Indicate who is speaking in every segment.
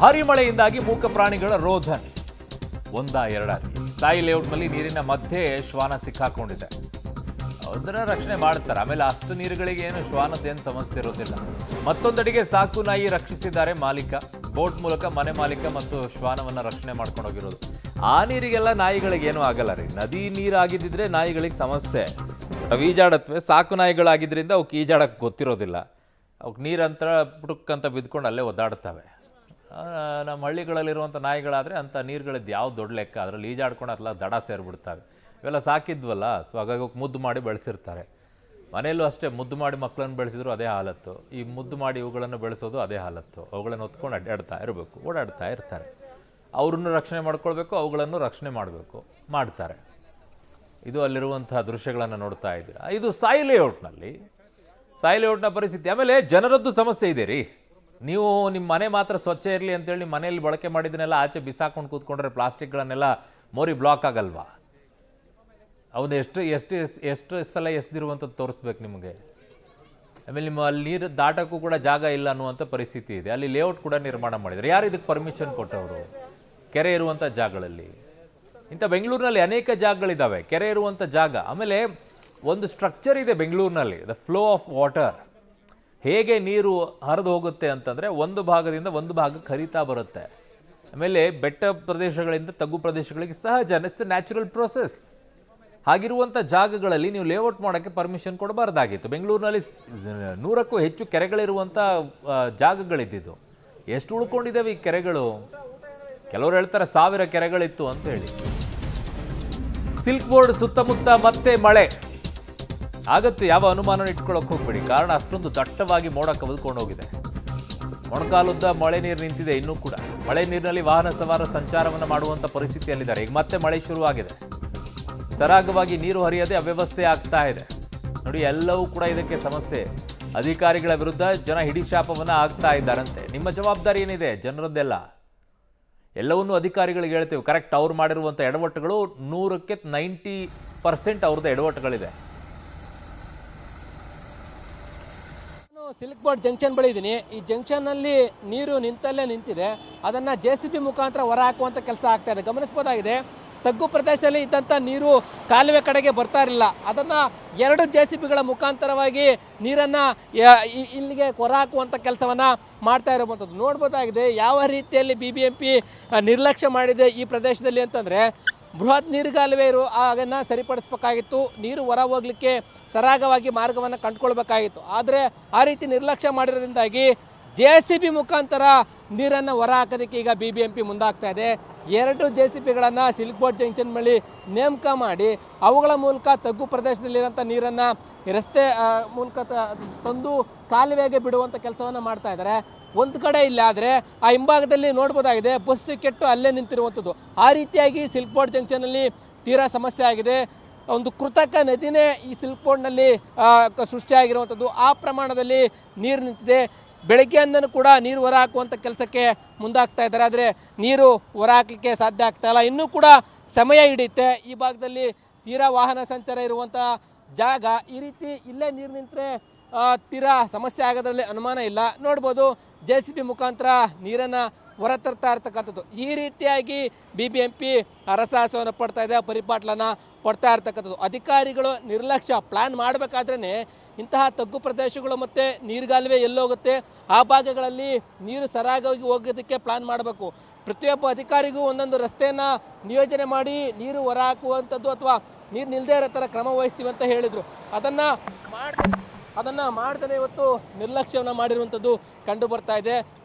Speaker 1: ಭಾರೀ ಮಳೆಯಿಂದಾಗಿ ಮೂಕ ಪ್ರಾಣಿಗಳ ರೋಧನ್ ಎರಡಾಗಿ ಸಾಯಿ ಲೇಔಟ್ನಲ್ಲಿ ನೀರಿನ ಮಧ್ಯೆ ಶ್ವಾನ ಸಿಕ್ಕಾಕೊಂಡಿದೆ. ಅದರ ರಕ್ಷಣೆ ಮಾಡ್ತಾರೆ. ಆಮೇಲೆ ಅಷ್ಟು ನೀರುಗಳಿಗೆ ಏನು ಶ್ವಾನದ್ದೇನು ಸಮಸ್ಯೆ ಇರೋದಿಲ್ಲ. ಮತ್ತೊಂದೆಡೆಗೆ ಸಾಕು ನಾಯಿ ರಕ್ಷಿಸಿದ್ದಾರೆ ಮಾಲೀಕ. ಬೋಟ್ ಮೂಲಕ ಮನೆ ಮಾಲೀಕ ಮತ್ತು ಶ್ವಾನವನ್ನ ರಕ್ಷಣೆ ಮಾಡ್ಕೊಂಡು ಹೋಗಿರೋದು. ಆ ನೀರಿಗೆಲ್ಲ ನಾಯಿಗಳಿಗೆ ಏನೂ ಆಗಲ್ಲ ರೀ. ನದಿ ನೀರಾಗಿದ್ದಿದ್ರೆ ನಾಯಿಗಳಿಗೆ ಸಮಸ್ಯೆ. ಈಜಾಡತ್ವೆ. ಸಾಕು ನಾಯಿಗಳಾಗಿದ್ದರಿಂದ ಅವಕ್ಕೆ ಈಜಾಡಕ್ಕೆ ಗೊತ್ತಿರೋದಿಲ್ಲ. ಅವಕ್ಕೆ ನೀರಂತರ ಪುಟಕ್ಕಂತ ಬಿದ್ಕೊಂಡು ಅಲ್ಲೇ ಒದ್ದಾಡ್ತವೆ. ನಮ್ಮ ಹಳ್ಳಿಗಳಲ್ಲಿರುವಂಥ ನಾಯಿಗಳಾದರೆ ಅಂಥ ನೀರುಗಳಿದ್ದು ಯಾವ ದೊಡ್ಡ ಲೆಕ್ಕ. ಅದರಲ್ಲಿ ಈಜಾಡ್ಕೊಂಡಲ್ಲ ದಡ ಸೇರಿಬಿಡ್ತವೆ. ಇವೆಲ್ಲ ಸಾಕಿದ್ವಲ್ಲ, ಸೊ ಹಾಗಾಗಿ ಮುದ್ದು ಮಾಡಿ ಬೆಳೆಸಿರ್ತಾರೆ. ಮನೆಯಲ್ಲೂ ಅಷ್ಟೇ ಮುದ್ದು ಮಾಡಿ ಮಕ್ಕಳನ್ನು ಬೆಳೆಸಿದ್ರು ಅದೇ ಹಾಲತ್ತು. ಈ ಮುದ್ದು ಮಾಡಿ ಇವುಗಳನ್ನು ಬೆಳೆಸೋದು ಅದೇ ಹಾಲತ್ತು. ಅವುಗಳನ್ನು ಹೊತ್ಕೊಂಡು ಅಡ್ಡಾಡ್ತಾ ಇರಬೇಕು, ಓಡಾಡ್ತಾ ಇರ್ತಾರೆ. ಅವ್ರನ್ನು ರಕ್ಷಣೆ ಮಾಡ್ಕೊಳ್ಬೇಕು, ಅವುಗಳನ್ನು ರಕ್ಷಣೆ ಮಾಡಬೇಕು, ಮಾಡ್ತಾರೆ. ಇದು ಅಲ್ಲಿರುವಂತಹ ದೃಶ್ಯಗಳನ್ನು ನೋಡ್ತಾ ಇದ್ದೀರಾ. ಇದು ಸಾಯಿ ಲೇಔಟ್ನ ಪರಿಸ್ಥಿತಿ. ಆಮೇಲೆ ಜನರದ್ದು ಸಮಸ್ಯೆ ಇದೆ ರೀ. ನೀವು ನಿಮ್ಮ ಮನೆ ಮಾತ್ರ ಸ್ವಚ್ಛ ಇರಲಿ ಅಂತೇಳಿ ನಿಮ್ಮ ಮನೆಯಲ್ಲಿ ಬಳಕೆ ಮಾಡಿದ್ದನ್ನೆಲ್ಲ ಆಚೆ ಬಿಸಾಕೊಂಡು ಕೂತ್ಕೊಂಡ್ರೆ ಪ್ಲಾಸ್ಟಿಕ್ಗಳನ್ನೆಲ್ಲ ಮೋರಿ ಬ್ಲಾಕ್ ಆಗಲ್ವಾ? ಅವನು ಎಷ್ಟು ಸಲ ಎಸ್ದಿರುವಂಥದ್ದು ತೋರಿಸ್ಬೇಕು ನಿಮಗೆ. ಆಮೇಲೆ ನಿಮ್ಮ ಅಲ್ಲಿ ನೀರು ದಾಟಕ್ಕೂ ಕೂಡ ಜಾಗ ಇಲ್ಲ ಅನ್ನುವಂಥ ಪರಿಸ್ಥಿತಿ ಇದೆ. ಅಲ್ಲಿ ಲೇಔಟ್ ಕೂಡ ನಿರ್ಮಾಣ ಮಾಡಿದ್ದಾರೆ. ಯಾರು ಇದಕ್ಕೆ ಪರ್ಮಿಷನ್ ಕೊಟ್ಟವರು? ಕೆರೆ ಇರುವಂಥ ಜಾಗಗಳಲ್ಲಿ. ಇಂಥ ಬೆಂಗಳೂರಿನಲ್ಲಿ ಅನೇಕ ಜಾಗಗಳಿದ್ದಾವೆ ಕೆರೆ ಇರುವಂಥ ಜಾಗ. ಆಮೇಲೆ ಒಂದು ಸ್ಟ್ರಕ್ಚರ್ ಇದೆ ಬೆಂಗಳೂರಿನಲ್ಲಿ, ದ ಫ್ಲೋ ಆಫ್ ವಾಟರ್. ಹೇಗೆ ನೀರು ಹರಿದು ಹೋಗುತ್ತೆ ಅಂತಂದರೆ ಒಂದು ಭಾಗದಿಂದ ಒಂದು ಭಾಗಕ್ಕೆ ಹರಿತಾ ಬರುತ್ತೆ. ಆಮೇಲೆ ಬೆಟ್ಟ ಪ್ರದೇಶಗಳಿಂದ ತಗ್ಗು ಪ್ರದೇಶಗಳಿಗೆ ಸಹಜ, ಇಟ್ಸ್ ನ್ಯಾಚುರಲ್ ಪ್ರೊಸೆಸ್. ಹಾಗಿರುವಂಥ ಜಾಗಗಳಲ್ಲಿ ನೀವು ಲೇಔಟ್ ಮಾಡೋಕ್ಕೆ ಪರ್ಮಿಷನ್ ಕೊಡಬಾರ್ದಾಗಿತ್ತು. ಬೆಂಗಳೂರಿನಲ್ಲಿ 100ಕ್ಕೂ ಹೆಚ್ಚು ಕೆರೆಗಳಿರುವಂಥ ಜಾಗಗಳಿದ್ದಿದ್ದು. ಎಷ್ಟು ಉಳ್ಕೊಂಡಿದ್ದಾವೆ ಈ ಕೆರೆಗಳು? ಕೆಲವರು ಹೇಳ್ತಾರೆ 1000 ಕೆರೆಗಳಿತ್ತು ಅಂತ ಹೇಳಿ. ಸಿಲ್ಕ್ ಬೋರ್ಡ್ ಸುತ್ತಮುತ್ತ ಮತ್ತೆ ಮಳೆ ಆಗತ್ತೆ. ಯಾವ ಅನುಮಾನ ಇಟ್ಕೊಳ್ಳೋಕೆ ಹೋಗ್ಬೇಡಿ. ಕಾರಣ ಅಷ್ಟೊಂದು ದಟ್ಟವಾಗಿ ಮೋಡ ಕವಿದುಕೊಂಡು ಹೋಗಿದೆ. ಮೊಣಕಾಲುದ್ದ ಮಳೆ ನೀರು ನಿಂತಿದೆ. ಇನ್ನೂ ಕೂಡ ಮಳೆ ನೀರಿನಲ್ಲಿ ವಾಹನ ಸವಾರ ಸಂಚಾರವನ್ನು ಮಾಡುವಂಥ ಪರಿಸ್ಥಿತಿಯಲ್ಲಿದ್ದಾರೆ. ಈಗ ಮತ್ತೆ ಮಳೆ ಶುರುವಾಗಿದೆ. ಸರಾಗವಾಗಿ ನೀರು ಹರಿಯದೆ ಅವ್ಯವಸ್ಥೆ ಆಗ್ತಾ ಇದೆ ನೋಡಿ. ಎಲ್ಲವೂ ಕೂಡ ಇದಕ್ಕೆ ಸಮಸ್ಯೆ. ಅಧಿಕಾರಿಗಳ ವಿರುದ್ಧ ಜನ ಹಿಡಿಶಾಪವನ್ನು ಆಗ್ತಾ ಇದ್ದಾರಂತೆ. ನಿಮ್ಮ ಜವಾಬ್ದಾರಿ ಏನಿದೆ? ಜನರದ್ದೆಲ್ಲ. ಎಲ್ಲವನ್ನೂ ಅಧಿಕಾರಿಗಳಿಗೆ ಹೇಳ್ತೇವೆ. ಕರೆಕ್ಟ್ ಅವ್ರು ಮಾಡಿರುವಂಥ ಎಡವಟ್ಟುಗಳು 100ಕ್ಕೆ 90% ಅವ್ರದ್ದು ಎಡವಟ್ಟುಗಳಿದೆ.
Speaker 2: ಸಿಲ್ಕ್ ಬೋರ್ಡ್ ಜಂಕ್ಷನ್ ಬಳಿ ಇದ್ದೀನಿ. ಈ ಜಂಕ್ಷನ್ನಲ್ಲಿ ನೀರು ನಿಂತಲ್ಲೇ ನಿಂತಿದೆ. ಅದನ್ನು JCB ಮುಖಾಂತರ ಹೊರ ಹಾಕುವಂಥ ಕೆಲಸ ಆಗ್ತಾ ಇದೆ. ಗಮನಿಸಬಹುದಾಗಿದೆ, ತಗ್ಗು ಪ್ರದೇಶದಲ್ಲಿ ಇದ್ದಂಥ ನೀರು ಕಾಲುವೆ ಕಡೆಗೆ ಬರ್ತಾ ಇರಲಿಲ್ಲ. ಅದನ್ನು 2 JCBಗಳ ಮುಖಾಂತರವಾಗಿ ನೀರನ್ನು ಇಲ್ಲಿಗೆ ಹೊರ ಹಾಕುವಂಥ ಕೆಲಸವನ್ನು ಮಾಡ್ತಾ ಇರುವಂಥದ್ದು ನೋಡ್ಬೋದಾಗಿದೆ. ಯಾವ ರೀತಿಯಲ್ಲಿ BBMP ನಿರ್ಲಕ್ಷ್ಯ ಮಾಡಿದೆ ಈ ಪ್ರದೇಶದಲ್ಲಿ ಅಂತಂದರೆ, ಬೃಹತ್ ನೀರುಗಾಲುವೆ ಅದನ್ನು ಸರಿಪಡಿಸಬೇಕಾಗಿತ್ತು. ನೀರು ಹೊರ ಹೋಗಲಿಕ್ಕೆ ಸರಾಗವಾಗಿ ಮಾರ್ಗವನ್ನು ಕಂಡುಕೊಳ್ಬೇಕಾಗಿತ್ತು. ಆದರೆ ಆ ರೀತಿ ನಿರ್ಲಕ್ಷ್ಯ ಮಾಡಿರೋದ್ರಿಂದಾಗಿ JCB ಮುಖಾಂತರ ನೀರನ್ನು ಹೊರ ಹಾಕೋದಕ್ಕೆ ಈಗ BBMP ಮುಂದಾಗ್ತಾ ಇದೆ. 2 JCBಗಳನ್ನು ಸಿಲ್ಕ್ ಬೋರ್ಡ್ ಜಂಕ್ಷನ್ ಬಳಿ ನೇಮಕ ಮಾಡಿ ಅವುಗಳ ಮೂಲಕ ತಗ್ಗು ಪ್ರದೇಶದಲ್ಲಿರೋಂಥ ನೀರನ್ನು ರಸ್ತೆ ಮೂಲಕ ತಂದು ಕಾಲುವೆಗೆ ಬಿಡುವಂಥ ಕೆಲಸವನ್ನು ಮಾಡ್ತಾ ಇದ್ದಾರೆ. ಒಂದು ಕಡೆ ಇಲ್ಲ, ಆದರೆ ಆ ಹಿಂಭಾಗದಲ್ಲಿ ನೋಡ್ಬೋದಾಗಿದೆ ಬಸ್ ಕೆಟ್ಟು ಅಲ್ಲೇ ನಿಂತಿರುವಂಥದ್ದು. ಆ ರೀತಿಯಾಗಿ ಸಿಲ್ಕ್ ಬೋರ್ಡ್ ಜಂಕ್ಷನಲ್ಲಿ ತೀರಾ ಸಮಸ್ಯೆ ಆಗಿದೆ. ಒಂದು ಕೃತಕ ನದಿನೇ ಈ ಸಿಲ್ಕ್ ಬೋರ್ಡ್ನಲ್ಲಿ ಸೃಷ್ಟಿಯಾಗಿರುವಂಥದ್ದು. ಆ ಪ್ರಮಾಣದಲ್ಲಿ ನೀರು ನಿಂತಿದೆ. ಬೆಳಗ್ಗೆಯಿಂದನೂ ಕೂಡ ನೀರು ಹೊರ ಹಾಕುವಂಥ ಕೆಲಸಕ್ಕೆ ಮುಂದಾಗ್ತಾ ಇದ್ದಾರೆ. ಆದರೆ ನೀರು ಹೊರ ಹಾಕಲಿಕ್ಕೆ ಸಾಧ್ಯ ಆಗ್ತಾ ಇಲ್ಲ. ಇನ್ನೂ ಕೂಡ ಸಮಯ ಹಿಡಿಯುತ್ತೆ. ಈ ಭಾಗದಲ್ಲಿ ತೀರಾ ವಾಹನ ಸಂಚಾರ ಇರುವಂಥ ಜಾಗ. ಈ ರೀತಿ ಇಲ್ಲೇ ನೀರು ನಿಂತರೆ ತೀರಾ ಸಮಸ್ಯೆ ಆಗೋದ್ರಲ್ಲಿ ಅನುಮಾನ ಇಲ್ಲ. ನೋಡ್ಬೋದು JCB ಮುಖಾಂತರ ನೀರನ್ನು ಹೊರತರ್ತಾ ಇರ್ತಕ್ಕಂಥದ್ದು. ಈ ರೀತಿಯಾಗಿ BBMP ಹರಸಾಹಸವನ್ನು ಪಡ್ತಾ ಇದೆ, ಪರಿಪಾಟ್ಲನ್ನು ಪಡ್ತಾ ಇರ್ತಕ್ಕಂಥದ್ದು. ಅಧಿಕಾರಿಗಳು ನಿರ್ಲಕ್ಷ್ಯ. ಪ್ಲ್ಯಾನ್ ಮಾಡಬೇಕಾದ್ರೇ ಇಂತಹ ತಗ್ಗು ಪ್ರದೇಶಗಳು ಮತ್ತು ನೀರುಗಾಲುವೆ ಎಲ್ಲೋಗುತ್ತೆ ಆ ಭಾಗಗಳಲ್ಲಿ ನೀರು ಸರಾಗವಾಗಿ ಹೋಗೋದಕ್ಕೆ ಪ್ಲ್ಯಾನ್ ಮಾಡಬೇಕು. ಪ್ರತಿಯೊಬ್ಬ ಅಧಿಕಾರಿಗೂ ಒಂದೊಂದು ರಸ್ತೆಯನ್ನು ನಿಯೋಜನೆ ಮಾಡಿ ನೀರು ಹೊರ ಹಾಕುವಂಥದ್ದು ಅಥವಾ ನೀರು ನಿಲ್ಲದೇ ಇರೋ ಥರ ಕ್ರಮ ವಹಿಸ್ತೀವಿ ಅಂತ ಹೇಳಿದರು. ಅದನ್ನು ಮಾಡ್ತಾನೆ ಇವತ್ತು ನಿರ್ಲಕ್ಷ್ಯವನ್ನು ಮಾಡಿರುವಂಥದ್ದು ಕಂಡು ಬರ್ತಾ ಇದೆ.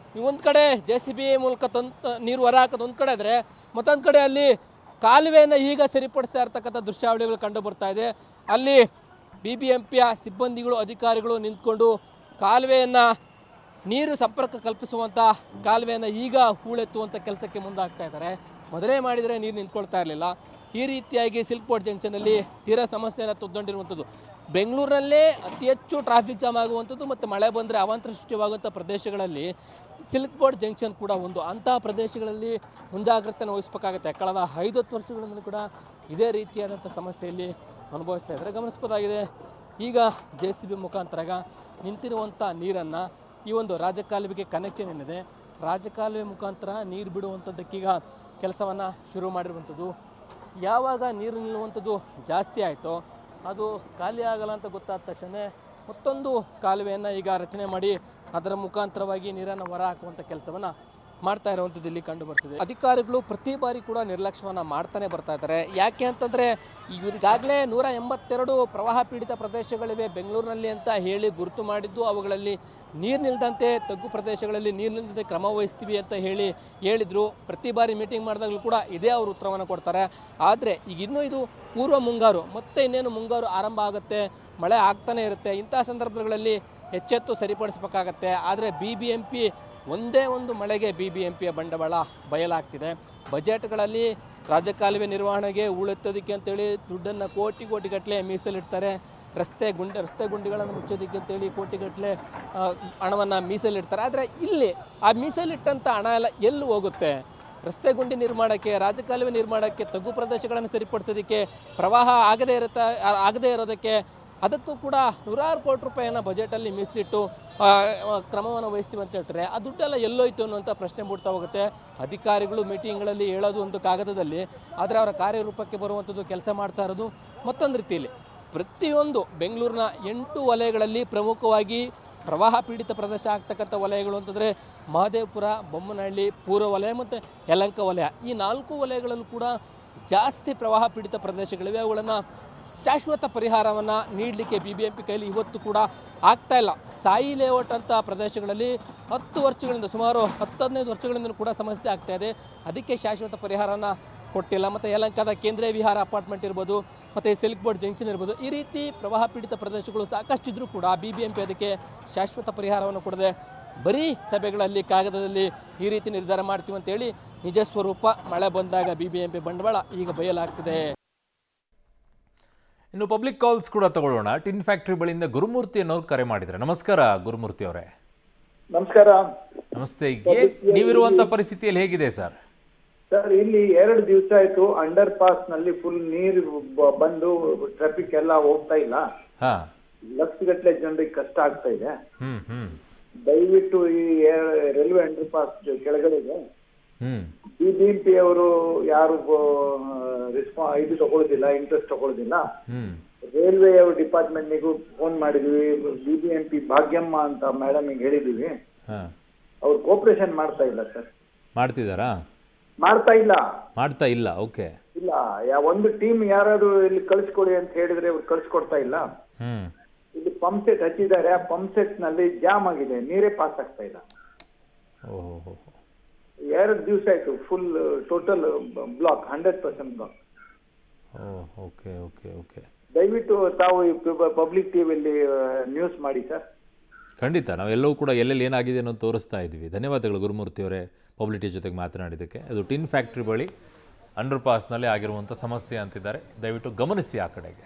Speaker 2: ಒಂದು ಕಡೆ JCB ಮೂಲಕ ನೀರು ಹೊರ ಹಾಕೋದು ಒಂದು ಕಡೆ ಆದರೆ, ಮತ್ತೊಂದು ಕಡೆ ಅಲ್ಲಿ ಕಾಲುವೆಯನ್ನು ಈಗ ಸರಿಪಡಿಸ್ತಾ ಇರ್ತಕ್ಕಂಥ ದೃಶ್ಯಾವಳಿಗಳು ಕಂಡು ಬರ್ತಾ ಇದೆ. ಅಲ್ಲಿ BBMPಯ ಸಿಬ್ಬಂದಿಗಳು ಅಧಿಕಾರಿಗಳು ನಿಂತ್ಕೊಂಡು ಕಾಲುವೆಯನ್ನು ನೀರು ಸಂಪರ್ಕ ಕಲ್ಪಿಸುವಂಥ ಕಾಲುವೆಯನ್ನು ಈಗ ಹೂಳೆತ್ತುವಂಥ ಕೆಲಸಕ್ಕೆ ಮುಂದಾಗ್ತಾ ಇದ್ದಾರೆ. ಮೊದಲೇ ಮಾಡಿದರೆ ನೀರು ನಿಂತ್ಕೊಳ್ತಾ ಇರಲಿಲ್ಲ. ಈ ರೀತಿಯಾಗಿ ಸಿಲ್ಕ್ ಬೋರ್ಡ್ ಜಂಕ್ಷನಲ್ಲಿ ತೀರಾ ಸಮಸ್ಯೆಯನ್ನು ತೊಂದೊಂಡಿರುವಂಥದ್ದು. ಬೆಂಗಳೂರಲ್ಲೇ ಅತಿ ಹೆಚ್ಚು ಟ್ರಾಫಿಕ್ ಜಾಮ್ ಆಗುವಂಥದ್ದು ಮತ್ತು ಮಳೆ ಬಂದರೆ ಅವಾಂತರ ಸೃಷ್ಟಿಯಾಗುವಂಥ ಪ್ರದೇಶಗಳಲ್ಲಿ ಸಿಲ್ಕ್ ಬೋರ್ಡ್ ಜಂಕ್ಷನ್ ಕೂಡ ಒಂದು. ಅಂತಹ ಪ್ರದೇಶಗಳಲ್ಲಿ ಮುಂಜಾಗ್ರತೆಯನ್ನು ವಹಿಸಬೇಕಾಗುತ್ತೆ. ಕಳೆದ 5-10 ವರ್ಷಗಳಿಂದ ಕೂಡ ಇದೇ ರೀತಿಯಾದಂಥ ಸಮಸ್ಯೆಯಲ್ಲಿ ಅನುಭವಿಸ್ತಾ ಇದ್ದಾರೆ. ಗಮನಿಸಬಹುದಾಗಿದೆ, ಈಗ JCB ಮುಖಾಂತರ ನಿಂತಿರುವಂಥ ನೀರನ್ನು ಈ ಒಂದು ರಾಜಕಾಲುವೆಗೆ ಕನೆಕ್ಷನ್ ಏನಿದೆ ರಾಜಕಾಲುವೆ ಮುಖಾಂತರ ನೀರು ಬಿಡುವಂಥದ್ದಕ್ಕೀಗ ಕೆಲಸವನ್ನು ಶುರು ಮಾಡಿರುವಂಥದ್ದು. ಯಾವಾಗ ನೀರು ನಿಲ್ಲುವಂಥದ್ದು ಜಾಸ್ತಿ ಆಯಿತೋ ಅದು ಖಾಲಿ ಆಗಲ್ಲ ಅಂತ ಗೊತ್ತಾದ ತಕ್ಷಣ ಮತ್ತೊಂದು ಕಾಲುವೆಯನ್ನು ಈಗ ರಚನೆ ಮಾಡಿ ಅದರ ಮುಖಾಂತರವಾಗಿ ನೀರನ್ನು ಹೊರ ಹಾಕುವಂಥ ಕೆಲಸವನ್ನು ಮಾಡ್ತಾ ಇರುವಂಥದ್ದು ಇಲ್ಲಿ ಕಂಡು ಬರ್ತಿದೆ. ಅಧಿಕಾರಿಗಳು ಪ್ರತಿ ಬಾರಿ ಕೂಡ ನಿರ್ಲಕ್ಷ್ಯವನ್ನು ಮಾಡ್ತಾನೆ ಬರ್ತಾ ಇದ್ದಾರೆ. ಯಾಕೆ ಅಂತಂದರೆ ಈಗಾಗಲೇ 182 ಪ್ರವಾಹ ಪೀಡಿತ ಪ್ರದೇಶಗಳಿವೆ ಬೆಂಗಳೂರಿನಲ್ಲಿ ಅಂತ ಹೇಳಿ ಗುರುತು ಮಾಡಿದ್ದು, ಅವುಗಳಲ್ಲಿ ನೀರು ನಿಲ್ಲದಂತೆ ತಗ್ಗು ಪ್ರದೇಶಗಳಲ್ಲಿ ನೀರು ನಿಲ್ಲದಂತೆ ಕ್ರಮ ವಹಿಸ್ತೀವಿ ಅಂತ ಹೇಳಿದರು. ಪ್ರತಿ ಬಾರಿ ಮೀಟಿಂಗ್ ಮಾಡಿದಾಗಲೂ ಕೂಡ ಇದೇ ಅವರು ಉತ್ತರವನ್ನು ಕೊಡ್ತಾರೆ. ಆದರೆ ಈಗ ಇನ್ನೂ ಇದು ಪೂರ್ವ ಮುಂಗಾರು, ಮತ್ತೆ ಇನ್ನೇನು ಮುಂಗಾರು ಆರಂಭ ಆಗುತ್ತೆ, ಮಳೆ ಆಗ್ತಾನೆ ಇರುತ್ತೆ. ಇಂಥ ಸಂದರ್ಭಗಳಲ್ಲಿ ಎಚ್ಚೆತ್ತು ಸರಿಪಡಿಸಬೇಕಾಗತ್ತೆ. ಆದರೆ BBMP ಒಂದೇ ಒಂದು ಮಳೆಗೆ BBMPಯ ಬಂಡವಾಳ ಬಯಲಾಗ್ತಿದೆ. ಬಜೆಟ್ಗಳಲ್ಲಿ ರಾಜಕಾಲುವೆ ನಿರ್ವಹಣೆಗೆ ಹೂಳೆತ್ತೋದಕ್ಕೆ ಅಂತೇಳಿ ದುಡ್ಡನ್ನು ಕೋಟಿಗಟ್ಟಲೆ ಮೀಸಲಿಡ್ತಾರೆ. ರಸ್ತೆ ಗುಂಡಿಗಳನ್ನು ಮುಚ್ಚೋದಕ್ಕೆ ಅಂತೇಳಿ ಕೋಟಿಗಟ್ಟಲೆ ಹಣವನ್ನು ಮೀಸಲಿಡ್ತಾರೆ. ಆದರೆ ಇಲ್ಲಿ ಆ ಮೀಸಲಿಟ್ಟಂಥ ಹಣ ಎಲ್ಲ ಎಲ್ಲಿ ಹೋಗುತ್ತೆ? ರಸ್ತೆ ಗುಂಡಿ ನಿರ್ಮಾಣಕ್ಕೆ, ರಾಜಕಾಲುವೆ ನಿರ್ಮಾಣಕ್ಕೆ, ತಗ್ಗು ಪ್ರದೇಶಗಳನ್ನು ಸರಿಪಡಿಸೋದಕ್ಕೆ, ಪ್ರವಾಹ ಆಗದೇ ಇರೋದಕ್ಕೆ, ಅದಕ್ಕೂ ಕೂಡ 100 ಕೋಟಿ ರೂಪಾಯಿಯನ್ನು ಬಜೆಟಲ್ಲಿ ಮೀಸಲಿಟ್ಟು ಕ್ರಮವನ್ನು ವಹಿಸ್ತೀವಿ ಅಂತ ಹೇಳ್ತಾರೆ. ಆ ದುಡ್ಡೆಲ್ಲ ಎಲ್ಲೋಯ್ತು ಅನ್ನುವಂಥ ಪ್ರಶ್ನೆ ಮೂಡ್ತಾ ಹೋಗುತ್ತೆ. ಅಧಿಕಾರಿಗಳು ಮೀಟಿಂಗ್ಗಳಲ್ಲಿ ಹೇಳೋದು ಒಂದು ಕಾಗದದಲ್ಲಿ, ಆದರೆ ಅವರ ಕಾರ್ಯರೂಪಕ್ಕೆ ಬರುವಂಥದ್ದು ಕೆಲಸ ಮಾಡ್ತಾ ಇರೋದು ಮತ್ತೊಂದು ರೀತಿಯಲ್ಲಿ. ಪ್ರತಿಯೊಂದು ಬೆಂಗಳೂರಿನ 8 ವಲಯಗಳಲ್ಲಿ ಪ್ರಮುಖವಾಗಿ ಪ್ರವಾಹ ಪೀಡಿತ ಪ್ರದೇಶ ಆಗ್ತಕ್ಕಂಥ ವಲಯಗಳು ಅಂತಂದರೆ ಮಹದೇವಪುರ, ಬೊಮ್ಮನಹಳ್ಳಿ, ಪೂರ್ವ ವಲಯ ಮತ್ತು ಯಲಹಂಕ ವಲಯ. ಈ 4 ವಲಯಗಳಲ್ಲೂ ಕೂಡ ಜಾಸ್ತಿ ಪ್ರವಾಹ ಪೀಡಿತ ಪ್ರದೇಶಗಳಿವೆ. ಅವುಗಳನ್ನು ಶಾಶ್ವತ ಪರಿಹಾರವನ್ನು ನೀಡಲಿಕ್ಕೆ BBMP ಕೈಲಿ ಇವತ್ತು ಕೂಡ ಆಗ್ತಾ ಇಲ್ಲ. ಸಾಯಿ ಲೇಔಟ್ ಅಂತ ಪ್ರದೇಶಗಳಲ್ಲಿ 10 ವರ್ಷಗಳಿಂದ, ಸುಮಾರು 10-15 ವರ್ಷಗಳಿಂದ ಕೂಡ ಸಮಸ್ಯೆ ಆಗ್ತಾ ಇದೆ. ಅದಕ್ಕೆ ಶಾಶ್ವತ ಪರಿಹಾರನ ಕೊಟ್ಟಿಲ್ಲ. ಮತ್ತು ಯಲಹಂಕದ ಕೇಂದ್ರೀಯ ವಿಹಾರ ಅಪಾರ್ಟ್ಮೆಂಟ್ ಇರ್ಬೋದು, ಮತ್ತು ಸಿಲ್ಕ್ ಬೋರ್ಡ್ ಜಂಕ್ಷನ್ ಇರ್ಬೋದು, ಈ ರೀತಿ ಪ್ರವಾಹ ಪೀಡಿತ ಪ್ರದೇಶಗಳು ಸಾಕಷ್ಟಿದ್ರೂ ಕೂಡ BBMP ಅದಕ್ಕೆ ಶಾಶ್ವತ ಪರಿಹಾರವನ್ನು ಕೊಡದೆ ಬರೀ ಸಭೆಗಳಲ್ಲಿ ಕಾಗದದಲ್ಲಿ ಈ ರೀತಿ ನಿರ್ಧಾರ ಮಾಡ್ತೀವಿ ಅಂತೇಳಿ ನಿಜ ಸ್ವರೂಪ ಮಳೆ ಬಂದಾಗ BBMP ಬಂಡವಾಳ ಈಗ ಬಯಲಾಗ್ತಿದೆ.
Speaker 1: ಇನ್ನು ಪಬ್ಲಿಕ್ ಕಾಲ್ಸ್ ಕೂಡ ತಗೊಳ್ಳೋಣ. ಟಿನ್ ಫ್ಯಾಕ್ಟ್ರಿ ಬಳಿಯಿಂದ ಗುರುಮೂರ್ತಿ ಅನ್ನೋರು ಕರೆ ಮಾಡಿದ್ದಾರೆ. ನಮಸ್ಕಾರ ಗುರುಮೂರ್ತಿ ಅವರೇ.
Speaker 3: ನಮಸ್ಕಾರ.
Speaker 1: ನಮಸ್ತೆ. ನೀವಿರುವಂತ ಪರಿಸ್ಥಿತಿಯಲ್ಲಿ ಹೇಗಿದೆ ಸರ್?
Speaker 3: ಸರ್, ಇಲ್ಲಿ 2 ದಿವಸ ಆಯ್ತು ಅಂಡರ್ ಪಾಸ್ ನಲ್ಲಿ ಫುಲ್ ನೀರು ಬಂದು ಟ್ರಾಫಿಕ್ ಎಲ್ಲ ಹೋಗ್ತಾ ಇಲ್ಲ. ಲಕ್ಷಗಟ್ಟಲೆ ಜನರಿಗೆ ಕಷ್ಟ ಆಗ್ತಾ ಇದೆ. ದಯವಿಟ್ಟು ಈ ರೈಲ್ವೆ ಅಂಡರ್ ಪಾಸ್ ಕೆಳಗಡೆ BBMP ಅವರು ಯಾರು ಇದು ತಗೊಳ್ಳೋದಿಲ್ಲ, ಇಂಟ್ರೆಸ್ಟ್ ತಗೊಳ್ಳೋದಿಲ್ಲ. ರೈಲ್ವೆ ಡಿಪಾರ್ಟ್ಮೆಂಟ್ನಿಗೂ ಫೋನ್ ಮಾಡಿದ್ವಿ, BBMP ಭಾಗ್ಯಮ್ಮ ಅಂತ ಮೇಡಮ್ ಹೇಳಿದೀವಿ. ಅವ್ರು ಕೋಪರೇಷನ್ ಮಾಡ್ತಾ ಇಲ್ಲ ಸರ್.
Speaker 1: ಮಾಡ್ತಿದಾರಾ?
Speaker 3: ಮಾಡ್ತಾ ಇಲ್ಲ.
Speaker 1: ಓಕೆ.
Speaker 3: ಇಲ್ಲ, ಒಂದು ಟೀಮ್ ಯಾರಾದ್ರೂ ಇಲ್ಲಿ ಕಳಿಸ್ಕೊಡಿ ಅಂತ ಹೇಳಿದ್ರೆ ಅವ್ರು ಕಳಿಸ್ಕೊಡ್ತಾ ಇಲ್ಲ. ಇಲ್ಲಿ ಪಂಪ್ ಸೆಟ್ ಹಚ್ಚಿದ್ದಾರೆ. ಆ ಪಂಪ್ ಸೆಟ್ ನಲ್ಲಿ ಜಾಮ್ ಆಗಿದೆ, ನೀರೇ ಪಾಸ್ ಆಗ್ತಾ ಇಲ್ಲ. 2 ದಿವಸ ಆಯ್ತು full total block, 100% block.
Speaker 1: Okay okay okay.
Speaker 3: ದಯವಿಟ್ಟು ತಾವು ಪಬ್ಲಿಕ್ ಟಿವಿಯಲ್ಲಿ ನ್ಯೂಸ್ ಮಾಡಿ ಸರ್.
Speaker 1: ಖಂಡಿತ ನಾವೆಲ್ಲವೂ ಕೂಡ ಎಲ್ಲೆಲ್ಲಿ ಏನಾಗಿದೆ ಅನ್ನೋದು ತೋರಿಸ್ತಾ ಇದ್ವಿ. ಧನ್ಯವಾದಗಳು ಗುರುಮೂರ್ತಿ ಅವರೇ ಪಬ್ಲಿಕ್ ಟಿವಿ ಜೊತೆಗೆ ಮಾತನಾಡಿದ್ದಕ್ಕೆ. ಅದು ಟಿನ್ ಫ್ಯಾಕ್ಟ್ರಿ ಬಳಿ ಅಂಡರ್ ಪಾಸ್ನಲ್ಲಿ ಆಗಿರುವಂಥ ಸಮಸ್ಯೆ ಅಂತಿದ್ದಾರೆ. ದಯವಿಟ್ಟು ಗಮನಿಸಿ ಆ ಕಡೆಗೆ.